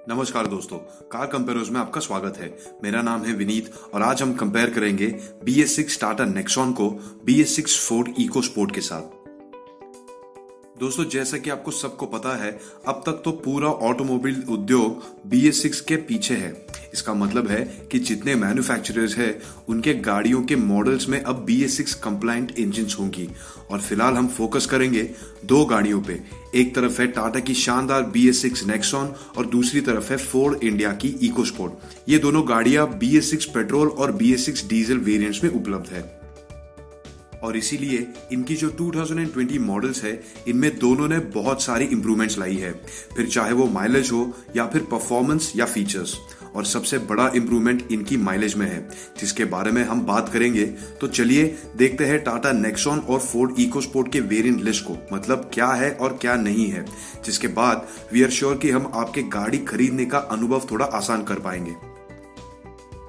नमस्कार दोस्तों, car compares में आपका स्वागत है। मेरा नाम है विनीत और आज हम कंपेयर करेंगे BS6 टाटा नेक्सॉन को BS6 फोर्ड इको स्पोर्ट के साथ। दोस्तों, जैसा कि आपको सबको पता है, अब तक तो पूरा ऑटोमोबाइल उद्योग BS6 के पीछे है। इसका मतलब है कि जितने मैन्युफैक्चरर्स हैं उनके गाड़ियों के मॉडल्स में अब BS6 कंप्लायंट इंजन्स होंगी। और फिलहाल हम फोकस करेंगे दो गाड़ियों पे। एक तरफ है टाटा की शानदार BS6 नेक्सॉन और दूसरी तरफ है फोर्ड इंडिया की इको स्पोर्ट। ये दोनों गाड़ियां BS6 पेट्रोल और BS6 डीजल वेरिएंट्स में उपलब्ध है और इसीलिए इनकी जो 2020 मॉडल्स है, इनमें दोनों ने बहुत सारी इंप्रूवमेंट्स लाई है, फिर चाहे वो माइलेज हो या फिर परफॉर्मेंस या फीचर्स। और सबसे बड़ा इंप्रूवमेंट इनकी माइलेज में है, जिसके बारे में हम बात करेंगे। तो चलिए देखते हैं टाटा नेक्सॉन और फोर्ड इको स्पोर्ट के वेरिएंट लिस्ट को, मतलब क्या है और क्या नहीं है, जिसके बाद वी आर श्योर कि हम आपके गाड़ी खरीदने का अनुभव थोड़ा आसान कर पाएंगे।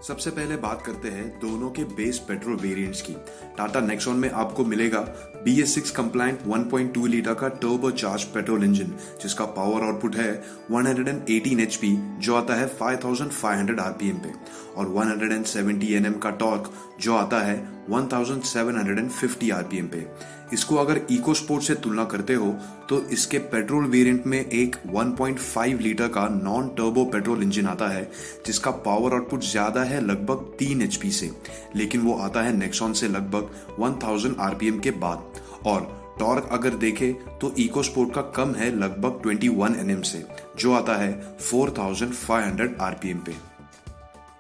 सबसे पहले बात करते हैं दोनों के बेस पेट्रोल वेरिएंट्स की। टाटा नेक्सॉन में आपको मिलेगा BS6 कंप्लायंट 1.2 लीटर का टर्बो चार्ज पेट्रोल इंजन, जिसका पावर आउटपुट है 118 HP, जो आता है 5500 RPM पे, और 170 Nm का टॉर्क, जो आता है 1750 RPM पे। इसको अगर इको स्पोर्ट से तुलना करते हो तो इसके पेट्रोल वेरिएंट में एक 1.5 लीटर का नॉन टर्बो पेट्रोल इंजन आता है, जिसका पावर आउटपुट ज्यादा है लगभग 3 HP से, लेकिन वो आता है नेक्सॉन से लगभग 1000 RPM के बाद। और टॉर्क अगर देखें तो इको स्पोर्ट का कम है लगभग 21 Nm से, जो आता है 4500 RPM पे।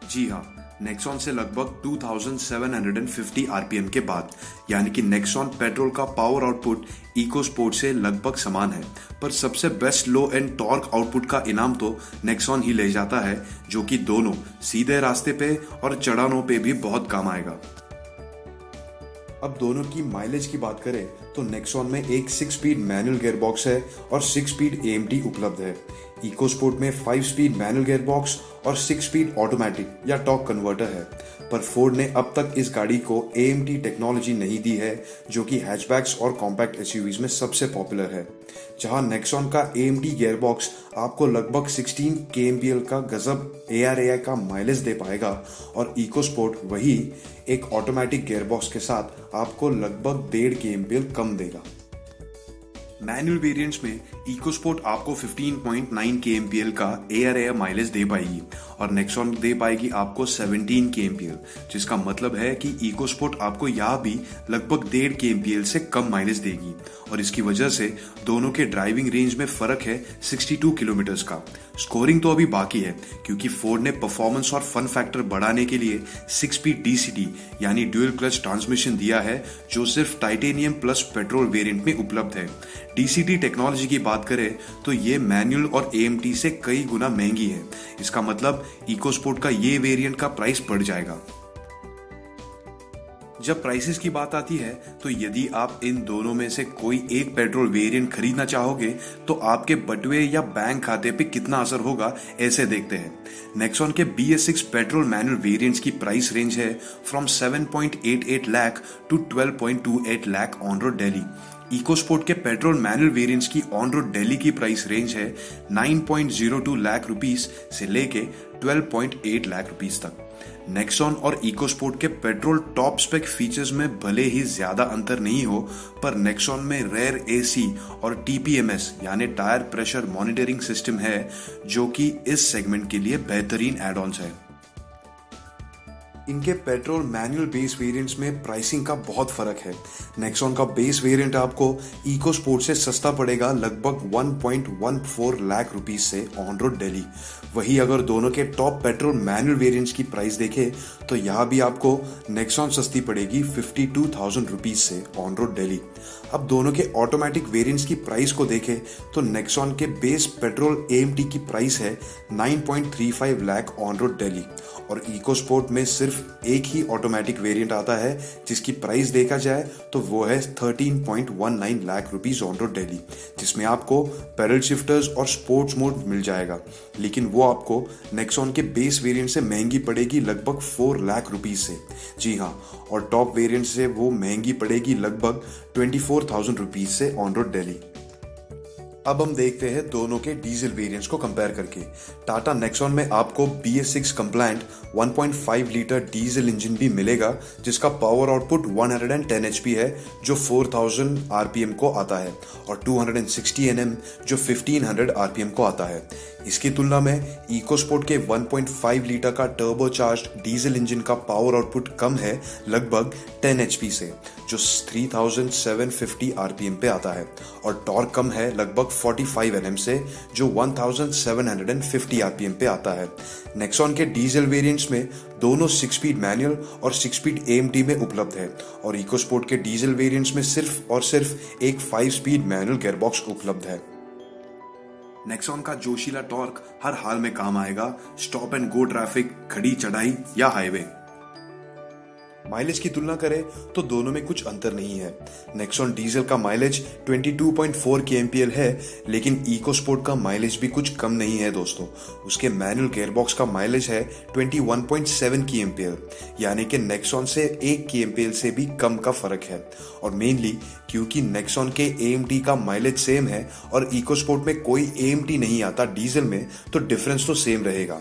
जी हाँ, नेक्सॉन से लगभग 2750 RPM के बाद, यानी कि नेक्सॉन पेट्रोल का पावर आउटपुट इको स्पोर्ट से लगभग समान है। पर सबसे best low and torque output का इनाम तो नेक्सॉन ही ले जाता है, जो कि दोनों सीधे रास्ते पे और चढ़ानों पे भी बहुत काम आएगा। अब दोनों की माइलेज की बात करें तो नेक्सॉन में एक 6 स्पीड मैनुअल गियरबॉक्स है और 6 स्पीड AMT उपलब्ध है। इको स्पोर्ट में 5 स्पीड मैनुअल गियरबॉक्स और 6 स्पीड ऑटोमेटिक या टॉर्क कन्वर्टर है। पर फोर्ड ने अब तक इस गाड़ी को AMT टेक्नोलॉजी नहीं दी है, जो कि हैचबैक्स और कॉम्पैक्ट SUVs में सबसे पॉपुलर है। जहां नेक्सॉन का AMT गियरबॉक्स आपको लगभग 16 kmpl का गजब ARAI का माइलेज दे पाएगा, और इको स्पोर्ट वही एक ऑटोमेटिक गियरबॉक्स के साथ आपको लगभग 1.5 kmpl कम देगा। मैनुअल वेरिएंट्स में इको स्पोर्ट आपको 15.9 kmpl का ARAI माइलेज दे पाएगी और नेक्सॉन दे पाएगी आपको 17 kmpl, जिसका मतलब है कि इको स्पोर्ट आपको यहाँ भी लगभग 1.5 kmpl से कम माइलेज देगी। और इसकी वजह से दोनों के ड्राइविंग रेंज में फर्क है 62 किलोमीटर का। स्कोरिंग तो अभी बाकी है, क्योंकि फोर्ड ने परफॉर्मेंस और फन फैक्टर बढ़ाने के लिए 6 स्पीड DCT यानी ड्यूल क्लच ट्रांसमिशन दिया है, जो सिर्फ टाइटेनियम प्लस पेट्रोल वेरिएंट में उपलब्ध है। DCT टेक्नोलॉजी की बात करें तो ये मैनुअल और AMT से कई गुना महंगी है। इसका मतलब इको स्पोर्ट का ये वेरिएंट का प्राइस बढ़ जाएगा। जब प्राइसेस की बात आती है तो यदि आप इन दोनों में से कोई एक पेट्रोल वेरिएंट खरीदना चाहोगे तो आपके बटुए या बैंक खाते पे कितना असर होगा, ऐसे देखते हैं। नेक्सॉन के BS6 पेट्रोल मैनुअल वेरिएंट्स की प्राइस रेंज है from 7.88 lakh to 12.28 lakh on road Delhi. EcoSport के पेट्रोल मैनुअल वेरिएंट्स की ऑन रोड दिल्ली की प्राइस रेंज है 9.02 लाख रुपीस से लेके 12.8 लाख रुपीस तक। नेक्सॉन और इको स्पोर्ट के पेट्रोल टॉप स्पेक फीचर्स में भले ही ज्यादा अंतर नहीं हो, पर नेक्सॉन में रेयर AC और TPMS यानी टायर प्रेशर मॉनिटरिंग सिस्टम है, जो कि इस सेगमेंट के लिए बेहतरीन एड ऑन्स है। इनके पेट्रोल मैनुअल बेस वेरिएंट्स में प्राइसिंग का बहुत फर्क है। नेक्सॉन का बेस वेरिएंट आपको इको स्पोर्ट से सस्ता पड़ेगा लगभग 1.14 लाख रुपीस से ऑन रोड दिल्ली। वही अगर दोनों के टॉप पेट्रोल मैनुअल वेरिएंट्स की प्राइस देखें तो यहाँ भी आपको नेक्सॉन सस्ती पड़ेगी 52,000 रुपीस से ऑन रोड दिल्ली। अब दोनों के ऑटोमेटिक वेरिएंट्स की प्राइस को देखें तो नेक्सॉन के बेस पेट्रोल AMT की प्राइस है 9.35 लाख ऑन रोड दिल्ली, और इको स्पोर्ट में सिर्फ एक ही ऑटोमेटिक वेरिएंट आता है, जिसकी प्राइस देखा जाए तो वो है 13.19 lakh rupees on road Delhi, जिसमें आपको पैडल शिफ्टर्स और स्पोर्ट्स मोड मिल जाएगा। लेकिन वो आपको नेक्सॉन के बेस वेरिएंट से महंगी पड़ेगी लगभग 4 लाख रुपीस से। जी हाँ, और टॉप वेरिएंट से वो महंगी पड़ेगी लगभग 24,000 रुपीस से ऑन रोड दिल्ली। अब हम देखते हैं दोनों के डीजल वेरिएंट्स को कंपेयर करके। टाटा नेक्सॉन में आपको BS6 compliant 1.5 litre diesel engine भी मिलेगा जिसका पावर आउटपुट 110 HP है जो 4000 RPM को आता है और 260 Nm जो 1500 RPM को आता है। इसकी तुलना में इकोस्पोर्ट के 1.5 लीटर का टर्बोचार्ज्ड डीजल इंजन का पावर आउटपुट कम है लगभग 10 HP से जो 3750 RPM पे आता है और टॉर्क कम है लगभग 45 Nm से जो 1750 RPM पे आता है। नेक्सॉन के डीजल वेरिएंट्स में दोनों 6 स्पीड मैनुअल और 6 स्पीड AMT में उपलब्ध है और इकोस्पोर्ट के डीजल वेरिएंट्स में सिर्फ और सिर्फ एक 5 स्पीड मैनुअल गियरबॉक्स उपलब्ध है। नेक्सॉन का जोशीला टॉर्क हर हाल में काम आएगा, स्टॉप एंड गो ट्रैफिक, खड़ी चढ़ाई या हाईवे। माइलेज की तुलना करें तो दोनों में कुछ अंतर नहीं है। नेक्सॉन डीजल का माइलेज 22.4 kmpl है लेकिन इकोस्पोर्ट का माइलेज भी कुछ कम नहीं है दोस्तों। उसके मैनुअल गियरबॉक्स का माइलेज है 21.7 kmpl यानी कि नेक्सॉन से 1 kmpl से भी कम का फर्क है और मेनली क्योंकि नेक्सॉन के AMT का माइलेज सेम है और इकोस्पोर्ट में कोई AMT नहीं आता डीजल में तो डिफरेंस तो सेम रहेगा।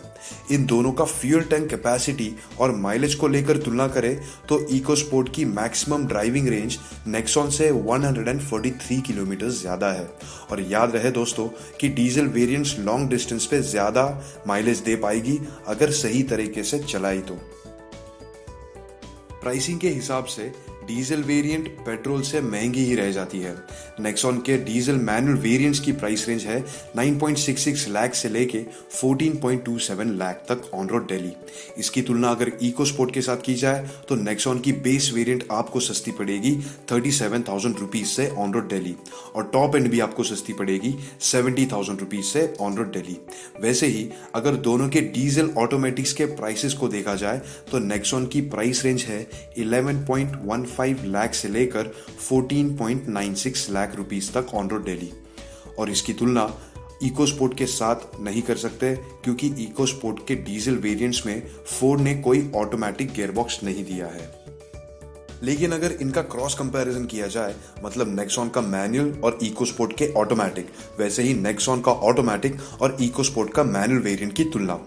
इन दोनों का फ्यूल टैंक कैपेसिटी और माइलेज को लेकर तुलना करें तो इकोस्पोर्ट की मैक्सिमम ड्राइविंग रेंज नेक्सॉन से 143 किलोमीटर ज्यादा है और याद रहे दोस्तों कि डीजल वेरिएंट्स लॉन्ग डिस्टेंस पे ज्यादा माइलेज दे पाएगी अगर सही तरीके से चलाई तो। प्राइसिंग के हिसाब से डीजल वेरिएंट पेट्रोल से महंगी ही रह जाती है। नेक्सॉन के डीजल मैनुअल वेरिएंट्स की प्राइस रेंज है 9.66 लाख से लेके 14.27 लाख तक ऑन रोड दिल्ली। इसकी तुलना अगर इकोस्पोर्ट के साथ की जाए तो नेक्सॉन की बेस वेरिएंट आपको सस्ती पड़ेगी 37,000 रुपीज से ऑन रोड दिल्ली और टॉप एंड भी आपको सस्ती पड़ेगी 70,000 रुपीज से ऑन रोड दिल्ली। वैसे ही अगर दोनों के डीजल ऑटोमेटिक्स के प्राइसेस को देखा जाए तो नेक्सॉन की प्राइस रेंज है 11.15 लाख से लेकर 14.96 लाख रुपीस तक ऑन रोड दिल्ली और इसकी तुलना इकोस्पोर्ट के साथ नहीं कर सकते क्योंकि इकोस्पोर्ट के डीजल वेरिएंट्स में फोर्ड ने कोई ऑटोमेटिक गियरबॉक्स नहीं दिया है। लेकिन अगर इनका क्रॉस कंपैरिजन किया जाए मतलब नेक्सॉन का मैनुअल और इकोस्पोर्ट के ऑटोमेटिक, वैसे ही नेक्सॉन का ऑटोमेटिक और इकोस्पोर्ट का मैनुअल वेरिएंट की तुलना,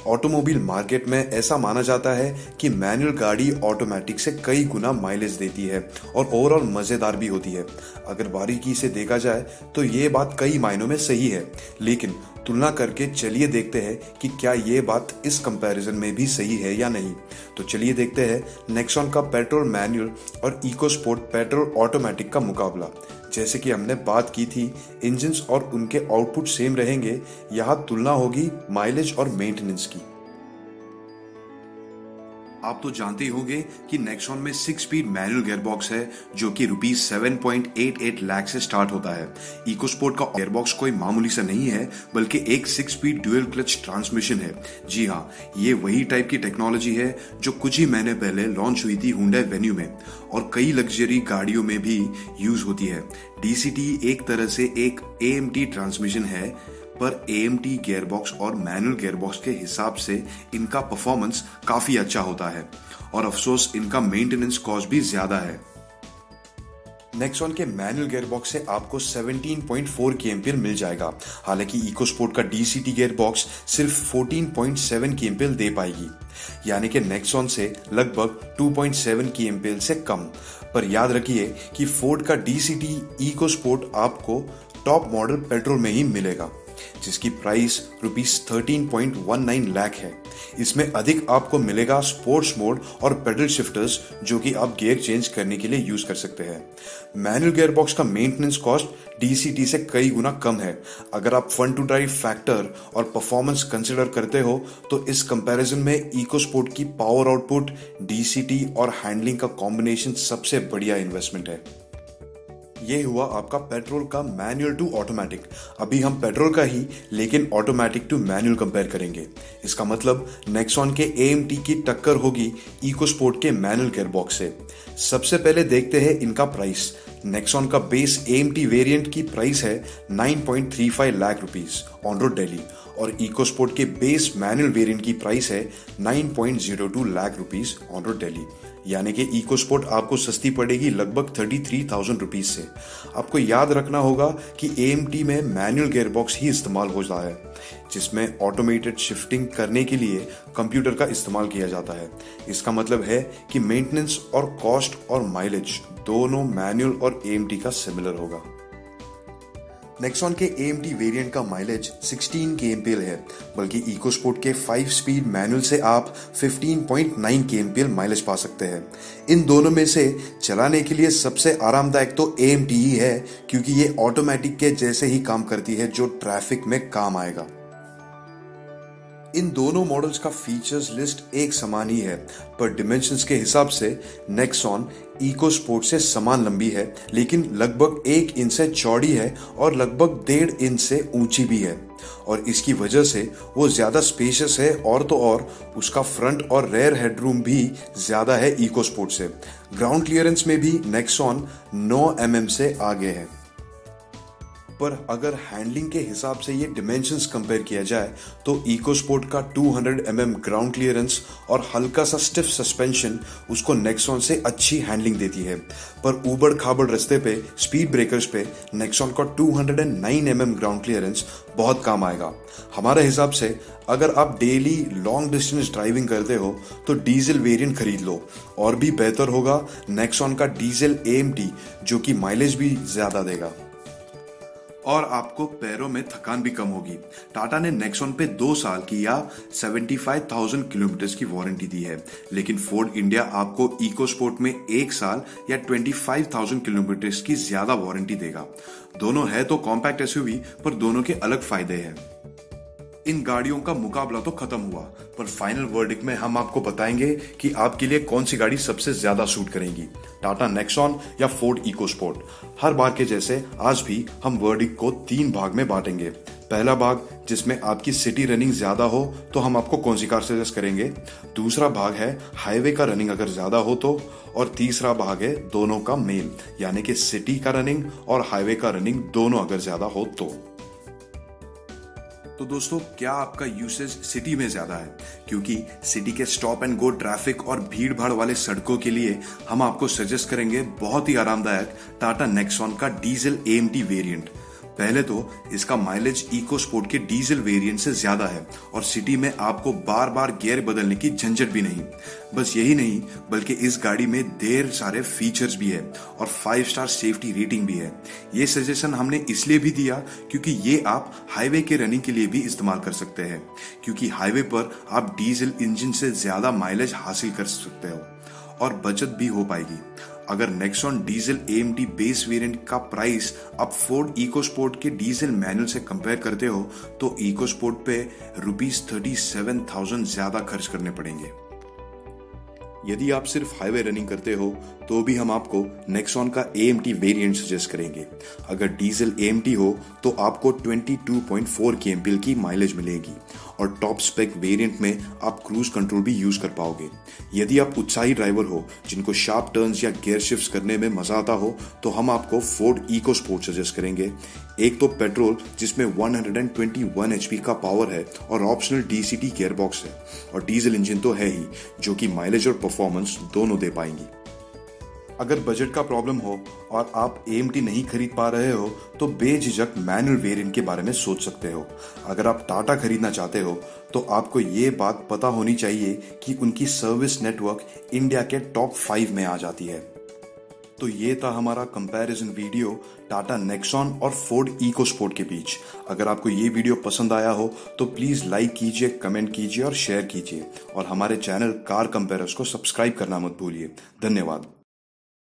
ऑटोमोबाइल मार्केट में ऐसा माना जाता है कि मैनुअल गाड़ी ऑटोमेटिक से कई गुना माइलेज देती है और ओवरऑल मजेदार भी होती है। अगर बारीकी से देखा जाए तो ये बात कई मायनों में सही है, लेकिन तुलना करके चलिए देखते हैं कि क्या ये बात इस कंपैरिजन में भी सही है या नहीं। तो चलिए देखते हैं नेक्सॉन का पेट्रोल मैनुअल और इकोस्पोर्ट पेट्रोल ऑटोमेटिक का मुकाबला। जैसे कि हमने बात की थी इंजन्स और उनके आउटपुट सेम रहेंगे, यहाँ तुलना होगी माइलेज और मेंटेनेंस की। आप तो जानते ही होंगे कि नेक्सॉन में 6 स्पीड मैनुअल गियरबॉक्स है जो कि रुपीज 7.88 लाख से स्टार्ट होता है। इकोस्पोर्ट का गियरबॉक्स कोई मामूली सा नहीं है बल्कि एक 6 स्पीड ड्यूअल क्लच ट्रांसमिशन है। जी हाँ, ये वही टाइप की टेक्नोलॉजी है जो कुछ ही महीने पहले लॉन्च हुई थी हुंडई वेन्यू में और कई लग्जरी गाड़ियों में भी यूज होती है। DCT एक तरह से एक AMT ट्रांसमिशन है पर AMT गियरबॉक्स और मैनुअल गियरबॉक्स के हिसाब से इनका परफॉर्मेंस काफी अच्छा होता है और अफसोस इनका मेंटेनेंस कॉस्ट भी ज्यादा है। नेक्सॉन के मैनुअल गियरबॉक्स से आपको 17.4 kmpl मिल जाएगा, हालांकि इकोस्पोर्ट का DCT गियरबॉक्स सिर्फ 14.7 kmpl दे पाएगी, यानी कि नेक्सॉन से लगभग 2.7 kmpl से कम। पर याद रखिए कि फोर्ड का DCT इकोस्पोर्ट आपको टॉप मॉडल पेट्रोल में ही मिलेगा जिसकी प्राइस रुपीस 13.19 लाख है। इसमें अधिक आपको मिलेगा स्पोर्ट्स मोड और पेडल शिफ्टर्स जो कि आप गियर चेंज करने के लिए यूज कर सकते हैं। मैनुअल गियरबॉक्स का मेंटेनेंस कॉस्ट DCT से कई गुना कम है। अगर आप फन टू ड्राइव फैक्टर और परफॉर्मेंस कंसिडर करते हो तो इस कंपैरिजन में इकोस्पोर्ट की पावर आउटपुट, DCT और हैंडलिंग का कॉम्बिनेशन सबसे बढ़िया इन्वेस्टमेंट है। ये हुआ आपका पेट्रोल का मैनुअल टू ऑटोमेटिक। अभी हम पेट्रोल का ही लेकिन ऑटोमेटिक टू मैनुअल कंपेयर करेंगे। इसका मतलब नेक्सॉन के AMT की टक्कर होगी इकोस्पोर्ट के मैनुअल गियरबॉक्स से। सबसे पहले देखते हैं इनका प्राइस। नेक्सॉन का बेस AMT वेरिएंट की प्राइस है 9.35 lakh rupees on road Delhi और इकोस्पोर्ट के बेस मैनुअल वेरिएंट की प्राइस है 9.02 lakh rupees on road Delhi. यानी कि इको स्पोर्ट आपको सस्ती पड़ेगी लगभग 33,000 रुपीज से। आपको याद रखना होगा कि AMT में मैनुअल गियरबॉक्स ही इस्तेमाल हो रहा है, जिसमें ऑटोमेटेड शिफ्टिंग करने के लिए कंप्यूटर का इस्तेमाल किया जाता है। इसका मतलब है कि मेंटेनेंस और कॉस्ट और माइलेज दोनों मैनुअल और AMT का सिमिलर होगा। नेक्सॉन के AMT वेरिएंट का माइलेज 16 kmpl है, बल्कि इकोस्पोर्ट के 5 स्पीड मैनुअल से आप 15.9 kmpl माइलेज पा सकते हैं। इन दोनों में से चलाने के लिए सबसे आरामदायक तो AMT ही है, क्योंकि ये ऑटोमेटिक के जैसे ही काम करती है जो ट्रैफिक में काम आएगा। इन दोनों मॉडल्स का फीचर्स लिस्ट एक समान ही है, पर डिमेंशंस के हिसाब से नेक्सॉन इको स्पोर्ट से समान लंबी है, लेकिन लगभग 1 इंच से चौड़ी है और लगभग 1.5 इंच से ऊंची भी है। और इसकी वजह से वो ज्यादा स्पेशियस है, और तो और उसका फ्रंट और रेयर हेडरूम भी ज्यादा है इको स्पोर्ट से। ग्राउंड क्लियरेंस में भी नेक्सॉन 9 mm से आगे है। पर अगर हैंडलिंग के हिसाब से ये डिमेंशंस कंपेयर किया जाए तो इको स्पोर्ट का 200 mm ग्राउंड क्लियरेंस और हल्का सा स्टिफ सस्पेंशन उसको नेक्सॉन से अच्छी हैंडलिंग देती है। पर ऊबड़ खाबड़ रास्ते पे, स्पीड ब्रेकर्स पे नेक्सॉन का 209 mm ग्राउंड क्लियरेंस बहुत काम आएगा। हमारे हिसाब से अगर आप डेली लॉन्ग डिस्टेंस ड्राइविंग करते हो तो डीजल वेरिएंट खरीद लो, और भी बेहतर होगा नेक्सॉन का डीजल AMT, जो कि माइलेज भी ज्यादा देगा और आपको पैरों में थकान भी कम होगी। टाटा ने नेक्सॉन पे 2 साल की या 75,000 किलोमीटर की वारंटी दी है, लेकिन फोर्ड इंडिया आपको इको स्पोर्ट में 1 साल या 25,000 किलोमीटर की ज्यादा वारंटी देगा। दोनों है तो कॉम्पैक्ट SUV, पर दोनों के अलग फायदे हैं। इन गाड़ियों का मुकाबला तो खत्म हुआ, पर फाइनल वर्डिक्ट में हम आपको बताएंगे कि आपके लिए कौन सी गाड़ी सबसे ज्यादा सूट करेगी, टाटा नेक्सॉन या फोर्ड इको स्पोर्ट। हर बार के जैसे आज भी हम वर्डिक्ट को 3 भाग में बांटेंगे। पहला भाग जिसमें आपकी सिटी रनिंग ज्यादा हो तो हम आपको कौन सी कार सजेस्ट करेंगे। दूसरा भाग है हाईवे का रनिंग अगर ज्यादा हो तो, और तीसरा भाग है दोनों का मेल, यानी कि सिटी का रनिंग और हाईवे का रनिंग दोनों अगर ज्यादा हो तो दोस्तों, क्या आपका यूसेज सिटी में ज्यादा है? क्योंकि सिटी के स्टॉप एंड गो ट्रैफिक और भीड़ भाड़ वाले सड़कों के लिए हम आपको सजेस्ट करेंगे बहुत ही आरामदायक टाटा नेक्सॉन का डीजल AMT वेरिएंट। पहले तो इसका माइलेज इको स्पोर्ट के डीजल वेरिएंट से ज्यादा है, और सिटी में आपको बार बार गियर बदलने की झंझट भी नहीं। बस यही नहीं, बल्कि इस गाड़ी में ढेर सारे फीचर्स भी है और 5 स्टार सेफ्टी रेटिंग भी है। ये सजेशन हमने इसलिए भी दिया क्योंकि ये आप हाईवे के रनिंग के लिए भी इस्तेमाल कर सकते हैं, क्योंकि हाईवे पर आप डीजल इंजन से ज्यादा माइलेज हासिल कर सकते हो और बचत भी हो पाएगी। अगर Nexon diesel AMT base variant का प्राइस आप फोर्ड इको स्पोर्ट के डीजल मैनुअल से कंपेयर करते हो तो इको स्पोर्ट पे ₹37,000 ज्यादा खर्च करने पड़ेंगे। यदि आप सिर्फ हाईवे रनिंग करते हो तो भी हम आपको नेक्सॉन का AMT वेरिएंट सजेस्ट करेंगे। अगर डीजल AMT हो तो आपको 22.4 kmpl की माइलेज मिलेगी, और टॉप स्पेक वेरिएंट में आप क्रूज कंट्रोल भी यूज कर पाओगे। यदि आप उत्साही ड्राइवर हो जिनको शार्प टर्न्स या गियर शिफ्ट्स करने में मजा आता हो तो हम आपको फोर्ड इको स्पोर्ट सजेस्ट करेंगे। एक तो पेट्रोल जिसमें 121 HP का पावर है और ऑप्शनल DCT गियरबॉक्स है, और डीजल इंजन तो है ही जो कि माइलेज और परफॉर्मेंस दोनों दे पाएंगी। अगर बजट का प्रॉब्लम हो और आप AMT नहीं खरीद पा रहे हो तो बेझिझक मैनुअल वेरिएंट के बारे में सोच सकते हो। अगर आप टाटा खरीदना चाहते हो तो आपको ये बात पता होनी चाहिए कि उनकी सर्विस नेटवर्क इंडिया के टॉप 5 में आ जाती है। तो ये था हमारा कंपैरिजन वीडियो टाटा नेक्सॉन और फोर्ड इको स्पोर्ट के बीच। अगर आपको ये वीडियो पसंद आया हो तो प्लीज लाइक कीजिए, कमेंट कीजिए और शेयर कीजिए, और हमारे चैनल कार कंपेयर्स को सब्सक्राइब करना मत भूलिए। धन्यवाद।